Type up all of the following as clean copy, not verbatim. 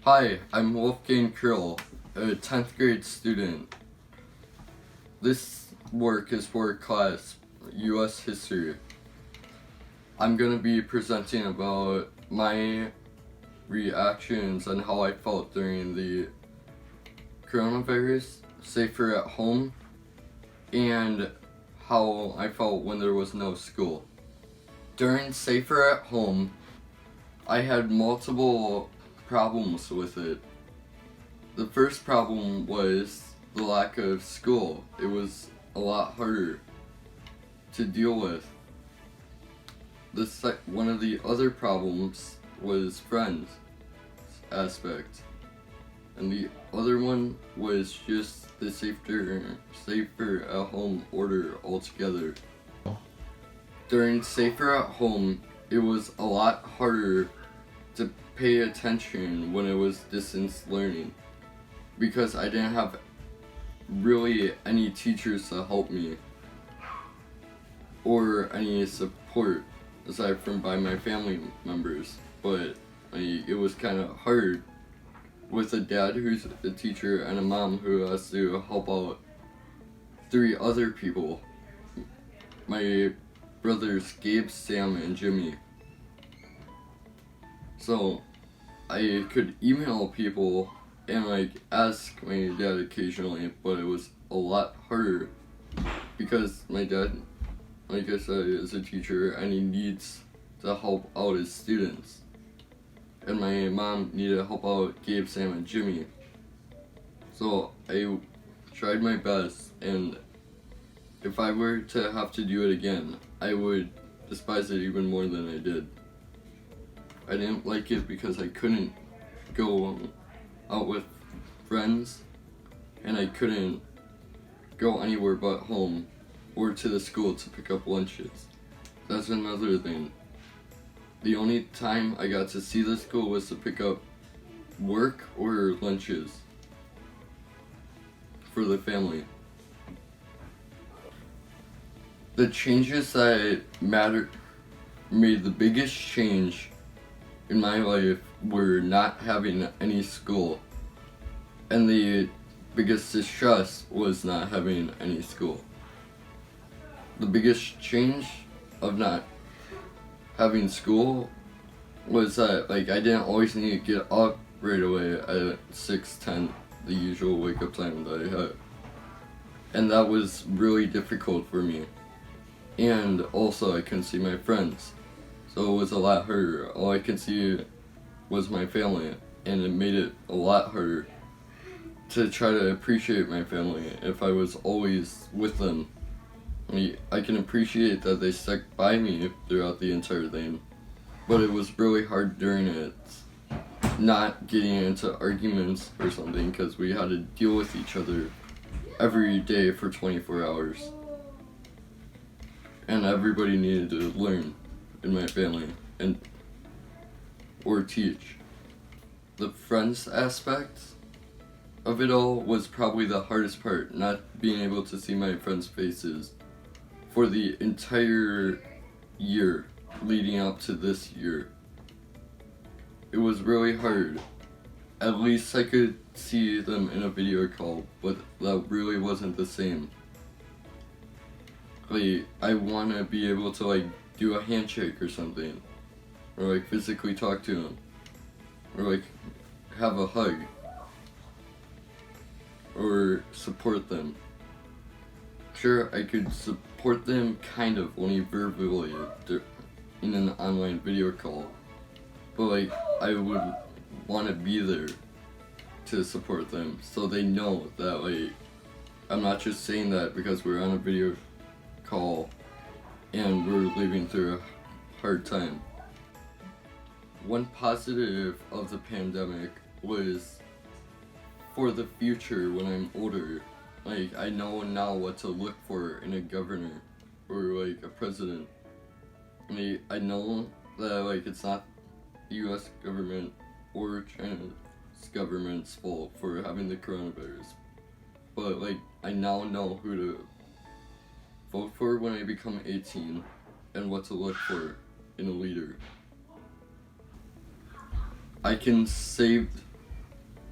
Hi, I'm Wolfgang a 10th grade student. This work is for class U.S. History. I'm going to be presenting about my reactions and how I felt during the coronavirus, safer at home, and how I felt when there was no school. During safer at home, I had multiple problems with it. The first problem was the lack of school. It was a lot harder to deal with. One of the other problems was friends aspect, and the other one was just the safer at home order altogether. During safer at home, it was a lot harder to pay attention when it was distance learning because I didn't have really any teachers to help me or any support aside from by my family members. But it was kind of hard with a dad who's a teacher and a mom who has to help out 3 other people. My brothers Gabe, Sam, and Jimmy. So I could email people and ask my dad occasionally, but it was a lot harder because my dad, like I said, is a teacher and he needs to help out his students. And my mom needed to help out Gabe, Sam, and Jimmy. So I tried my best, and if I were to have to do it again, I would despise it even more than I did. I didn't like it because I couldn't go out with friends, and I couldn't go anywhere but home or to the school to pick up lunches. That's another thing. The only time I got to see the school was to pick up work or lunches for the family. The changes that made the biggest change in my life were not having any school, and the biggest distress was not having any school. The biggest change of not having school was that I didn't always need to get up right away at 6:10, the usual wake up time that I had, and that was really difficult for me. And also I couldn't see my friends. So it was a lot harder. All I could see was my family, and it made it a lot harder to try to appreciate my family if I was always with them. I can appreciate that they stuck by me throughout the entire thing, but it was really hard during it, not getting into arguments or something, because we had to deal with each other every day for 24 hours. And everybody needed to learn in my family or teach. The friends aspect of it all was probably the hardest part, not being able to see my friends' faces for the entire year leading up to this year. It was really hard. At least I could see them in a video call, but that really wasn't the same. I want to be able to do a handshake or something, or physically talk to them, or have a hug, or support them. Sure, I could support them kind of only verbally in an online video call, but I would want to be there to support them so they know that I'm not just saying that because we're on a video call and we're living through a hard time. One positive of the pandemic was for the future when I'm older. I know now what to look for in a governor or a president. I know that it's not the US government or China's government's fault for having the coronavirus. But I now know who to vote for when I become 18 and what to look for in a leader. I can save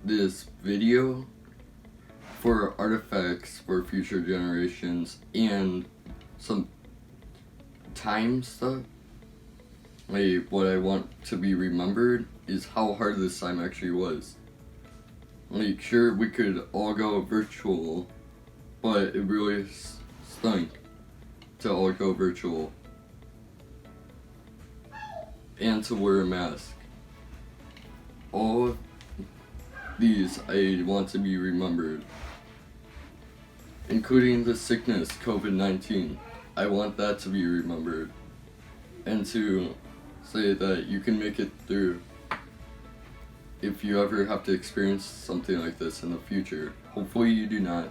this video for artifacts for future generations and some time stuff. Like, what I want to be remembered is how hard this time actually was. Like, sure, we could all go virtual, but it really stunk to all go virtual and to wear a mask. All of these I want to be remembered, including the sickness, COVID-19. I want that to be remembered, and to say that you can make it through if you ever have to experience something like this in the future. Hopefully you do not.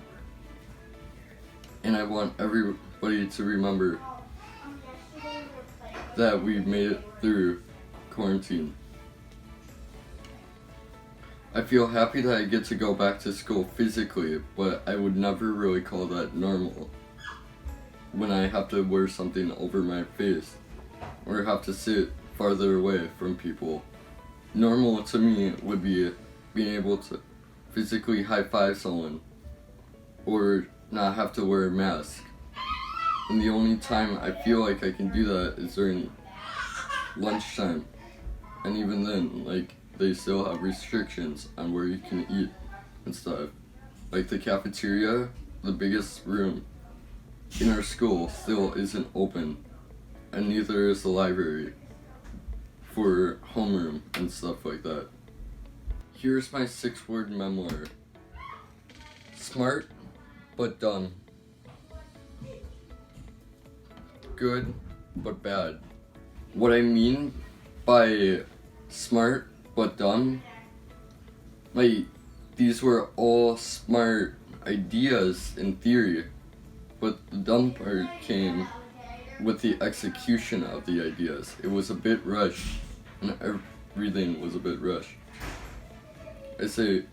And I want everybody to remember that we made it through quarantine. I feel happy that I get to go back to school physically, but I would never really call that normal when I have to wear something over my face or have to sit farther away from people. Normal to me would be being able to physically high-five someone or not have to wear a mask. And the only time I feel like I can do that is during lunchtime. And even then, like, they still have restrictions on where you can eat and stuff. Like the cafeteria, the biggest room in our school, still isn't open, and neither is the library for homeroom and stuff like that. Here's my 6-word memoir. Smart, but dumb. Good, but bad. What I mean by smart but dumb, like, these were all smart ideas in theory, but the dumb part came with the execution of the ideas. It was a bit rushed, and everything was a bit rushed. I say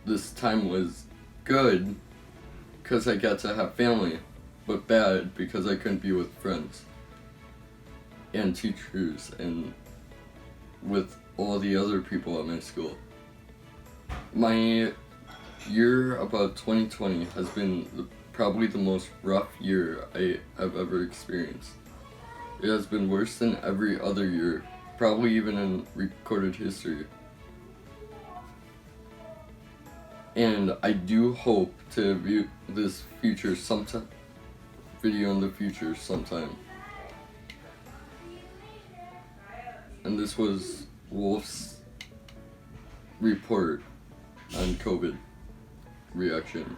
this time was good because I got to have family, but bad because I couldn't be with friends and teachers and with all the other people at my school. My year about 2020 has been probably the most rough year I have ever experienced. It has been worse than every other year, probably even in recorded history. And I do hope to view this future sometime, video in the future sometime. And this was Wolf's report on COVID reaction.